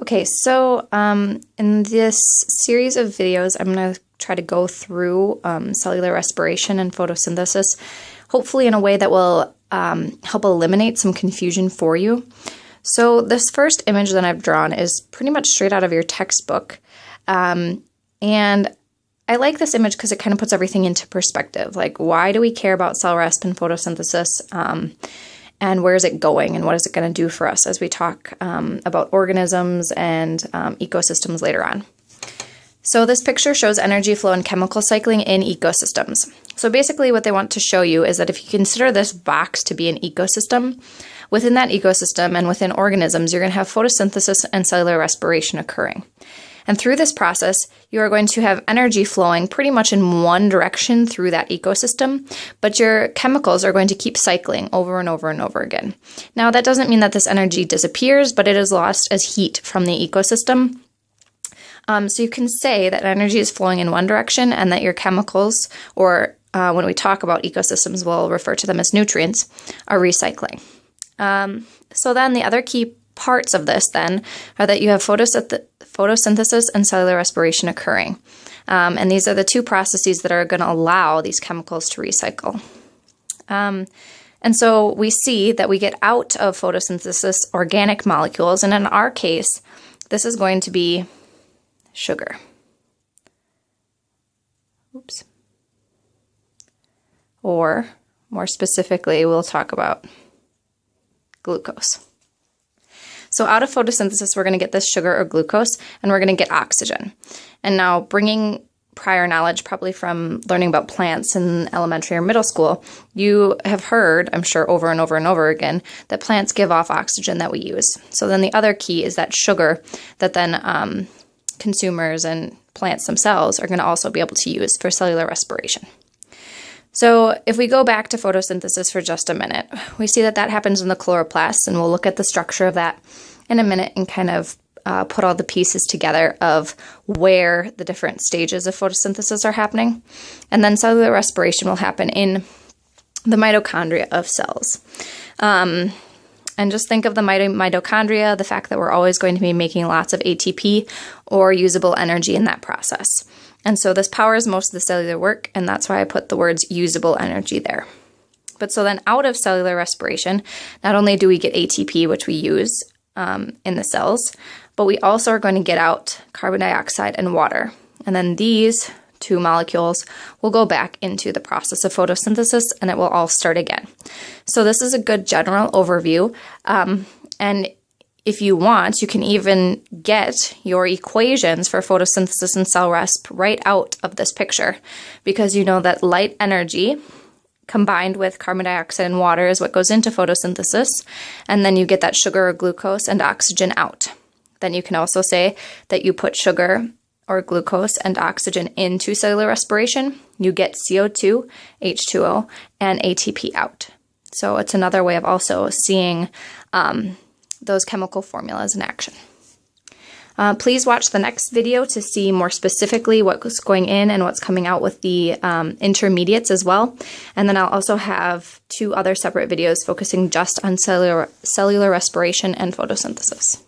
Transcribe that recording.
Okay, so in this series of videos, I'm going to try to go through cellular respiration and photosynthesis, hopefully in a way that will help eliminate some confusion for you. So this first image that I've drawn is pretty much straight out of your textbook. And I like this image because it kind of puts everything into perspective. Like, why do we care about cell resp and photosynthesis? And where is it going, and what is it going to do for us as we talk about organisms and ecosystems later on. So this picture shows energy flow and chemical cycling in ecosystems. So basically what they want to show you is that if you consider this box to be an ecosystem, within that ecosystem and within organisms, you're going to have photosynthesis and cellular respiration occurring. And through this process, you are going to have energy flowing pretty much in one direction through that ecosystem, but your chemicals are going to keep cycling over and over and over again. Now, that doesn't mean that this energy disappears, but it is lost as heat from the ecosystem. So you can say that energy is flowing in one direction and that your chemicals, or when we talk about ecosystems, we'll refer to them as nutrients, are recycling. So then the other key parts of this then are that you have photosynthesis and cellular respiration occurring. And these are the two processes that are going to allow these chemicals to recycle. And so we see that we get out of photosynthesis organic molecules, and in our case, this is going to be sugar. Oops. Or more specifically, we'll talk about glucose. So out of photosynthesis, we're going to get this sugar or glucose, and we're going to get oxygen. And now, bringing prior knowledge probably from learning about plants in elementary or middle school, you have heard, I'm sure over and over and over again, that plants give off oxygen that we use. So then the other key is that sugar that then consumers and plants themselves are going to also be able to use for cellular respiration. So if we go back to photosynthesis for just a minute, we see that that happens in the chloroplast, and we'll look at the structure of that in a minute and kind of put all the pieces together of where the different stages of photosynthesis are happening. And then cellular respiration will happen in the mitochondria of cells. And just think of the mitochondria, the fact that we're always going to be making lots of ATP or usable energy in that process. And so this powers most of the cellular work, and that's why I put the words usable energy there. But so then out of cellular respiration, not only do we get ATP, which we use in the cells, but we also are going to get out carbon dioxide and water. And then these two molecules will go back into the process of photosynthesis, and it will all start again. So this is a good general overview. And if you want, you can even get your equations for photosynthesis and cell resp right out of this picture, because you know that light energy combined with carbon dioxide and water is what goes into photosynthesis, and then you get that sugar or glucose and oxygen out. Then you can also say that you put sugar or glucose and oxygen into cellular respiration, you get CO2, H2O, and ATP out. So it's another way of also seeing those chemical formulas in action. Please watch the next video to see more specifically what's going in and what's coming out with the intermediates as well. And then I'll also have 2 other separate videos focusing just on cellular respiration and photosynthesis.